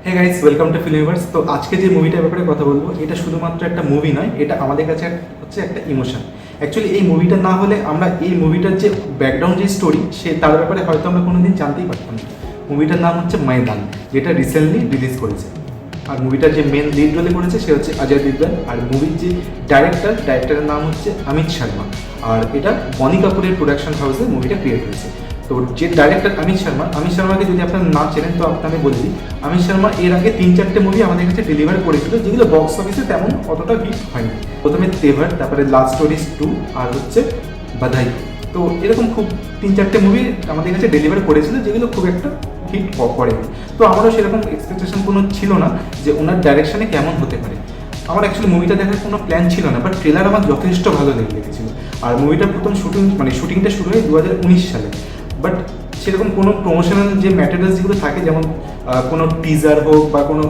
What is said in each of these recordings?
Hey guys, welcome to Filmiverse. তো আজকে যে মুভিটার ব্যাপারে কথা বলবো, এটা শুধুমাত্র একটা মুভি নয়, এটা আমাদের কাছে হচ্ছে একটা ইমোশন। অ্যাকচুয়ালি এই মুভিটা না হলে আমরা এই মুভিটার যে ব্যাকগ্রাউন্ড যে স্টোরি তার ব্যাপারে হয়তো আমরা কোনোদিন জানতেই পারতাম না। মুভিটার নাম হচ্ছে ময়দান, যেটা রিসেন্টলি রিলিজ করেছে। আর মুভিটার যে মেন লিড রোলে করেছে সে হচ্ছে অজয় দেবগন। আর মুভির যে ডাইরেক্টরের নাম হচ্ছে অমিত শর্মা। আর এটা বনি কাপুরের প্রোডাকশন হাউসে মুভিটা ক্রিয়েট হয়েছে। তো যে ডাইরেক্টর অমিত শর্মাকে যদি আপনারা না চেনেন তো আপনাকে বলি, অমিত শর্মা এর আগে 3-4টে মুভি আমাদের কাছে ডেলিভার করেছিল, যেগুলো বক্স অফিসে তেমন অতটা হিট হয়নি। প্রথমে তেভার, তারপরে লাভ স্টোরিজ 2, আর হচ্ছে বাধাই। তো এরকম খুব 3-4টে মুভি আমাদের কাছে ডেলিভার করেছিল, যেগুলো খুব একটা হিট করেনি। তো আমারও সেরকম এক্সপেকটেশন কোনো ছিল না যে ওনার ডাইরেকশনে কেমন হতে পারে। আমার অ্যাকচুয়ালি মুভিটা দেখার কোনো প্ল্যান ছিল না, বাট ট্রেলার আমার যথেষ্ট ভালো লেগেছিল। আর মুভিটার প্রথম শুটিংটা শুরু হয় 2019 সালে। বাট সেরকম কোনো প্রমোশনাল যে ম্যাটেরিয়ালস যেগুলো থাকে, যেমন কোনো টিজার হোক বা কোনো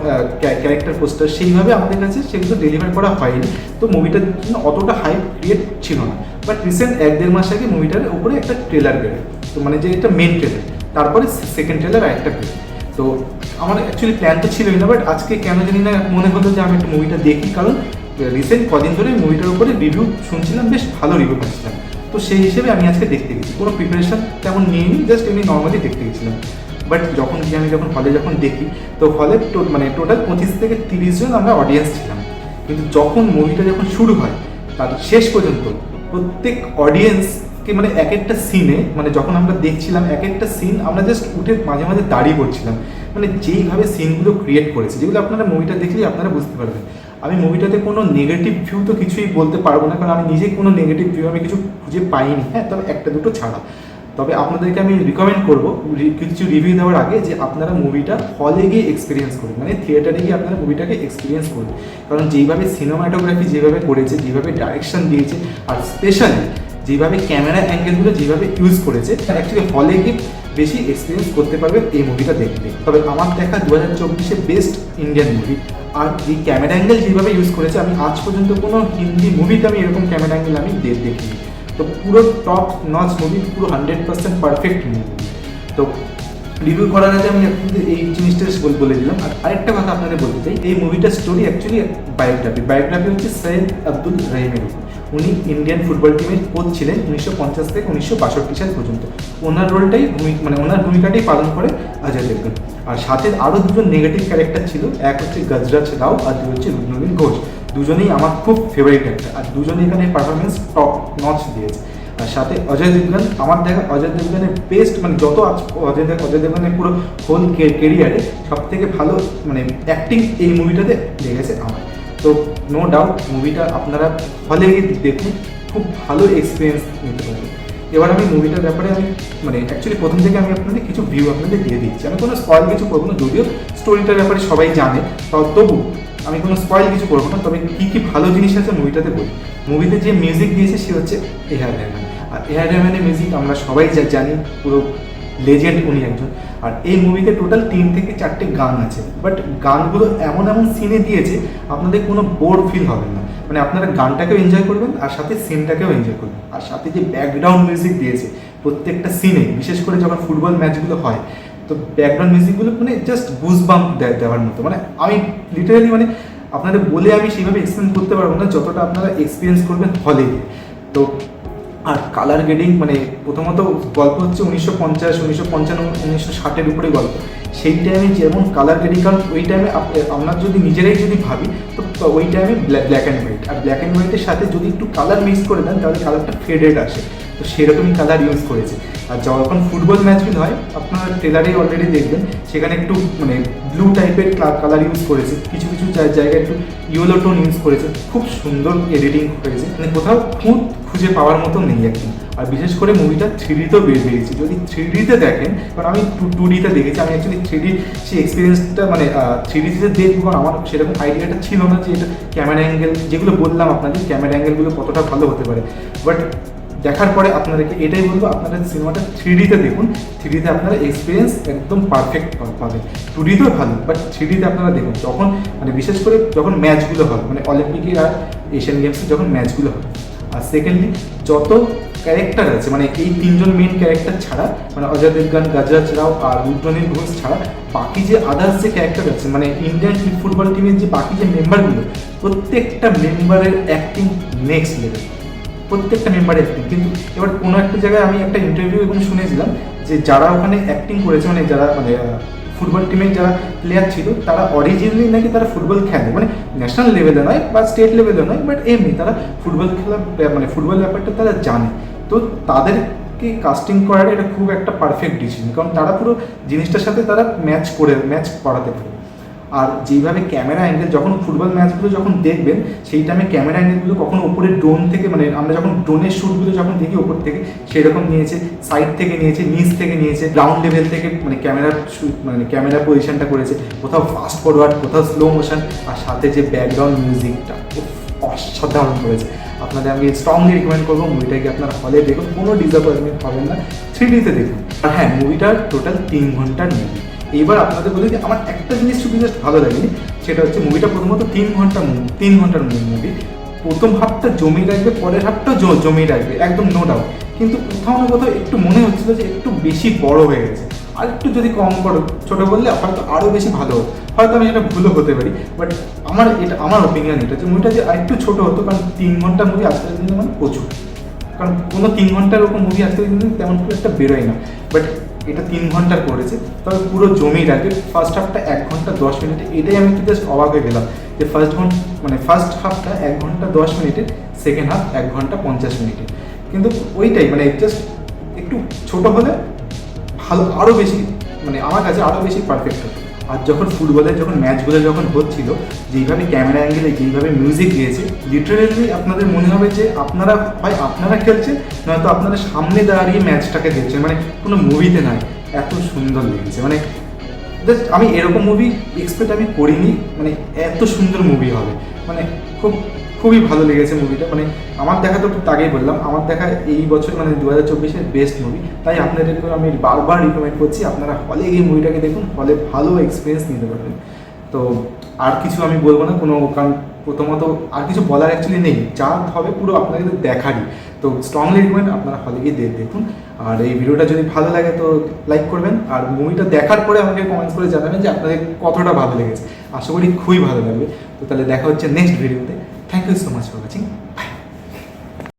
ক্যারেক্টার পোস্টার, সেইভাবে আমাদের কাছে সেগুলো ডেলিভার করা হয়নি। তো মুভিটার জন্য অতটা হাইপ ক্রিয়েট ছিল না। বাট রিসেন্ট 1-1.5 মাস আগে মুভিটার উপরে একটা ট্রেলার বেরোয়। তো মানে যে এটা মেন ট্রেলার, তারপরে সেকেন্ড ট্রেলার আর একটা বেরোয়। তো আমার অ্যাকচুয়ালি প্ল্যান তো ছিলই না, বাট আজকে কেন জানি না মনে হলো যে আমি একটা মুভিটা দেখি, কারণ রিসেন্ট কদিন ধরে মুভিটার উপরে রিভিউ শুনছিলাম, বেশ ভালো রিভিউ পাচ্ছিলাম। তো সেই হিসেবে আমি আজকে দেখতে গেছি, কোনো প্রিপারেশন তেমন নিইনি, জাস্ট এমনি নর্মালি দেখতে গেছিলাম। বাট আমি যখন হলে দেখি, তো হলে টোটাল 25 থেকে 30 জন আমরা অডিয়েন্স ছিলাম। কিন্তু যখন মুভিটা শুরু হয়, তার শেষ পর্যন্ত প্রত্যেক অডিয়েন্সকে এক একটা সিনে, যখন আমরা দেখছিলাম এক একটা সিন, আমরা জাস্ট উঠে মাঝে মাঝে দাঁড়িয়ে পড়ছিলাম। যেইভাবে সিনগুলো ক্রিয়েট করেছে, যেগুলো আপনারা মুভিটা দেখলেই আপনারা বুঝতে পারবেন। আমি মুভিটাতে কোনো নেগেটিভ ভিউ তো কিছুই বলতে পারবো না, কারণ আমি নিজে কোনো নেগেটিভ ভিউ আমি কিছু খুঁজে পাইনি, হ্যাঁ, তবে একটা দুটো ছাড়া। তবে আপনাদেরকে আমি রিকমেন্ড করবো কিছু রিভিউ দেওয়ার আগে, যে আপনারা মুভিটা হলে গিয়ে এক্সপিরিয়েন্স করুন, থিয়েটারে গিয়ে আপনারা মুভিটাকে এক্সপিরিয়েন্স করুন। কারণ যেইভাবে সিনেমাটোগ্রাফি যেভাবে করেছে, যেভাবে ডাইরেকশন দিয়েছে, আর স্পেশালি যেভাবে ক্যামেরা অ্যাঙ্গেলগুলো যেভাবে ইউজ করেছে, অ্যাকচুয়ালি হলে গিয়ে বেশি এক্সপিরিয়েন্স করতে পারবে এই মুভিটা দেখতে। তবে আমার দেখা 2024-এ বেস্ট ইন্ডিয়ান মুভি। আর এই ক্যামেরা অ্যাঙ্গেল যেভাবে ইউজ করেছে, আমি আজ পর্যন্ত কোনো হিন্দি মুভিতে আমি এরকম ক্যামেরা অ্যাঙ্গেল আমি দেখিনি। তো পুরো টপ নচ মুভি, পুরো 100% পারফেক্ট মুভি। তো রিভিউ করার আগে আমি আপনাদের এই জিনিসটা বলে দিলাম। আর আরেকটা কথা আপনাদের বলতে চাই, এই মুভিটার স্টোরি অ্যাকচুয়ালি বায়োগ্রাফি হচ্ছে সৈয়দ আব্দুল রহিমের উপর। উনি ইন্ডিয়ান ফুটবল টিমের কোচ ছিলেন 1950 থেকে 1962 সাল পর্যন্ত। ওনার রোলটাই ওনার ভূমিকাটাই পালন করে অজয় দেবগন। আর সাথে আরও দুজন নেগেটিভ ক্যারেক্টার ছিল, এক হচ্ছে গজরাজ রাও আর দুই হচ্ছে রুকনুদ্দিন ঘোষ। দুজনেই আমার খুব ফেভারিট একটা, আর দুজনেই এখানে পারফরমেন্স টপ নচ দিয়েছে। আর সাথে অজয় দেবগন, আমার দেখা অজয় দেবগনের বেস্ট, যত অজয় দেবগনের পুরো হোল কেরিয়ারে সব থেকে ভালো অ্যাক্টিং এই মুভিটাতে লেগেছে আমার। তো নো ডাউট মুভিটা আপনারা হলে গিয়ে দেখুন, খুব ভালো এক্সপিরিয়েন্স নিতে পারবেন। এবার আমি মুভিটার ব্যাপারে অ্যাকচুয়ালি প্রথম থেকে আমি আপনাদের কিছু ভিউ আপনাদের দিয়ে দিচ্ছি। আমি কোনো স্পয়েল কিছু করবো না, যদিও স্টোরিটার ব্যাপারে সবাই জানে, তবু আমি কোনো স্পয়েল কিছু করবো না। তবে কী কী ভালো জিনিস আছে মুভিটাতে বলি। মুভিতে যে মিউজিক দিয়েছে সে হচ্ছে এ.আর. রহমান। আর এ.আর. রহমানের মিউজিক আমরা সবাই জানি, পুরো লেজেন্ড উনি একজন। আর এই মুভিতে টোটাল 3 থেকে 4টে গান আছে, বাট গানগুলো এমন সিনে দিয়েছে আপনাদের কোনো বোর ফিল হবে না। আপনারা গানটাকেও এনজয় করবেন, আর সাথে সিনটাকেও এনজয় করবেন। আর সাথে যে ব্যাকগ্রাউন্ড মিউজিক দিয়েছে প্রত্যেকটা সিনে, বিশেষ করে যখন ফুটবল ম্যাচগুলো হয়, তো ব্যাকগ্রাউন্ড মিউজিকগুলো জাস্ট গুজবাম্প দেওয়ার মতো। আমি লিটারালি আপনাদের বলে আমি সেইভাবে এক্সপ্লেন করতে পারবো না, যতটা আপনারা এক্সপিরিয়েন্স করবেন হলে গিয়ে। তো আর কালার গ্রেডিং, প্রথমত গল্প হচ্ছে 1950, 1955, 1960-এর উপরে গল্প। সেই টাইমে যেমন কালার গ্রেডিং, কারণ ওই টাইমে আমরা যদি নিজেরাই ভাবি, তো ওই টাইমে ব্ল্যাক অ্যান্ড হোয়াইট, আর ব্ল্যাক অ্যান্ড হোয়াইটের সাথে যদি একটু কালার মিক্স করে দেন, তাহলে কালারটা ফেডেড আসে। তো সেরকমই কালার ইউজ করেছে। আর যখন ফুটবল ম্যাচগুলো হয়, আপনারা ট্রেলারে অলরেডি দেখবেন, সেখানে একটু ব্লু টাইপের কালার ইউজ করেছে, কিছু কিছু জায়গায় একটু ইয়েলো টোন ইউজ করেছে। খুব সুন্দর এডিটিং হয়েছে, কোথাও খুঁজে পাওয়ার মতো নেই একদম। আর বিশেষ করে মুভিটা 3Dতেও বেরিয়েছে। যদি 3Dতে দেখেন, কারণ আমি 2Dতে দেখেছি, আমি অ্যাকচুয়ালি 3D সেই এক্সপিরিয়েন্সটা 3Dতে দেখবো, কারণ আমার সেরকম আইডিয়াটা ছিল না যে এটা ক্যামেরা অ্যাঙ্গেল, যেগুলো বললাম আপনাদের ক্যামেরা অ্যাঙ্গেলগুলো কতটা ভালো হতে পারে। বাট দেখার পরে আপনাদেরকে এটাই বলবো, আপনারা সিনেমাটা 3Dতে দেখুন। 3Dতে আপনারা এক্সপিরিয়েন্স একদম পারফেক্ট পাবেন। 2Dতেও ভালো, বাট 3Dতে আপনারা দেখুন। যখন বিশেষ করে যখন ম্যাচগুলো হয়, অলিম্পিকে আর এশিয়ান গেমসে যখন ম্যাচগুলো হয়। আর সেকেন্ডলি, যত ক্যারেক্টার আছে, মানে এই তিনজন মেন ক্যারেক্টার ছাড়া, মানে অজয় দেবগন, গজরাজ রাও আর রুদ্রনীল ঘোষ ছাড়া বাকি যে আদার্স যে ক্যারেক্টার আছে, মানে ইন্ডিয়ান ফুটবল টিমের যে বাকি যে মেম্বারগুলো, প্রত্যেকটা মেম্বারের অ্যাক্টিং নেক্সট লেভেল, প্রত্যেকটা মেম্বারের অ্যাক্টিং। কিন্তু এবার কোনো একটা জায়গায় আমি একটা ইন্টারভিউ এবং শুনেছিলাম যে যারা ওখানে অ্যাক্টিং করেছে, মানে যারা মানে ফুটবল টিমের যারা প্লেয়ার ছিল, তারা অরিজিনালি নাকি তারা ফুটবল খেলে, মানে ন্যাশনাল লেভেলে নয় বা স্টেট লেভেলে নয়, বাট এমনি তারা ফুটবল খেলা মানে ফুটবল ব্যাপারটা তারা জানে। তো তাদেরকে কাস্টিং করার এটা খুব একটা পারফেক্ট ডিসিশন, কারণ তারা পুরো জিনিসটার সাথে তারা ম্যাচ করাতে পারে। আর যেইভাবে ক্যামেরা অ্যাঙ্গেল, যখন ফুটবল ম্যাচগুলো যখন দেখবেন সেই টাইমে ক্যামেরা অ্যাঙ্গেলগুলো কখনো উপরে ড্রোন থেকে, মানে আমরা যখন ড্রোনের শ্যুটগুলো যখন দেখি ওপর থেকে, সেরকম নিয়েছে, সাইড থেকে নিয়েছে, নিচ থেকে নিয়েছে, গ্রাউন্ড লেভেল থেকে, মানে ক্যামেরা পজিশনটা করেছে, কোথাও ফাস্ট ফরওয়ার্ড, কোথাও স্লো মোশন, আর সাথে যে ব্যাকগ্রাউন্ড মিউজিকটা অসাধারণ করেছে। আপনাদের আমি স্ট্রংলি রিকমেন্ড করবো মুভিটাকে আপনারা হলে দেখুন, কোনো ডিসঅ্যাপয়েন্টমেন্ট হবেন না, 3Dতে দেখুন। আর হ্যাঁ, মুভিটার টোটাল 3 ঘন্টার মুভি। এইবার আপনাদের বলি যে আমার একটা জিনিস শুধু জাস্ট ভালো লাগেনি, সেটা হচ্ছে মুভিটা প্রথমত 3 ঘন্টার মুভি। প্রথম হাফটা জমিয়ে রাখবে, পরের হাফটাও জমিয়ে রাখবে, একদম নো ডাউট। কিন্তু কোথাও না কোথাও একটু মনে হচ্ছিল যে একটু বেশি বড় হয়ে গেছে, আর একটু যদি কম ছোটো করলে হয়তো আরও বেশি ভালো হতো। হয়তো আমি সেটা ভুলও হতে পারি, বাট আমার ওপিনিয়ন এটা যে মুভিটা যে আরেকটু ছোটো হতো, কারণ 3 ঘন্টা মুভি আজকের দিনে মানে প্রচুর, কারণ কোনো 3 ঘন্টার ওরকম মুভি আজকের দিনে তেমন খুব একটা বেরোয় না, বাট এটা 3 ঘন্টার করেছে, তবে পুরো জমেই রাখবে। ফার্স্ট হাফটা 1 ঘন্টা 10 মিনিটে, এটাই আমি একটু জাস্ট অবাক হয়ে গেলাম যে ফার্স্ট হাফটা 1 ঘন্টা 10 মিনিটে, সেকেন্ড হাফ 1 ঘন্টা 50 মিনিটে। কিন্তু ওইটাই মানে জাস্ট একটু ছোটো হলে ভালো, আরও বেশি, মানে আমার কাছে আরও বেশি পারফেক্ট হতো। আর যখন ম্যাচগুলো যখন হচ্ছিল, যেইভাবে ক্যামেরা অ্যাঙ্গেলে, যেইভাবে মিউজিক দিয়েছে, লিটারেলি আপনাদের মনে হবে যে আপনারা খেলছেন, নয়তো আপনারা সামনে দাঁড়িয়ে ম্যাচটাকে দেখছেন, মানে কোনো মুভিতে নয়। এত সুন্দর লেগেছে, মানে জাস্ট আমি এরকম মুভি এক্সপেক্ট আমি করিনি, মানে এত সুন্দর মুভি হবে, মানে খুবই ভালো লেগেছে মুভিটা। মানে আমার দেখা, তো আগেই বললাম, আমার দেখা এই বছর মানে 2024-এর বেস্ট মুভি। তাই আপনাদেরকে আমি বারবার রিকমেন্ড করছি আপনারা হলে এই মুভিটাকে দেখুন, হলে ভালো এক্সপিরিয়েন্স নিতে পারবেন। তো আর কিছু আমি বলবো না, কারণ প্রথমত আর কিছু বলার অ্যাকচুয়ালি নেই, যা হবে পুরো আপনাদের দেখারই। তো স্ট্রংলি রিকমেন্ড আপনারা হলে গিয়ে দেখুন। আর এই ভিডিওটা যদি ভালো লাগে তো লাইক করবেন, আর মুভিটা দেখার পরে আমাকে কমেন্টস করে জানাবেন যে আপনাদের কতটা ভালো লেগেছে। আশা করি খুবই ভালো লাগবে। তো তাহলে দেখা হচ্ছে নেক্সট ভিডিওতে। Thank you so much for watching.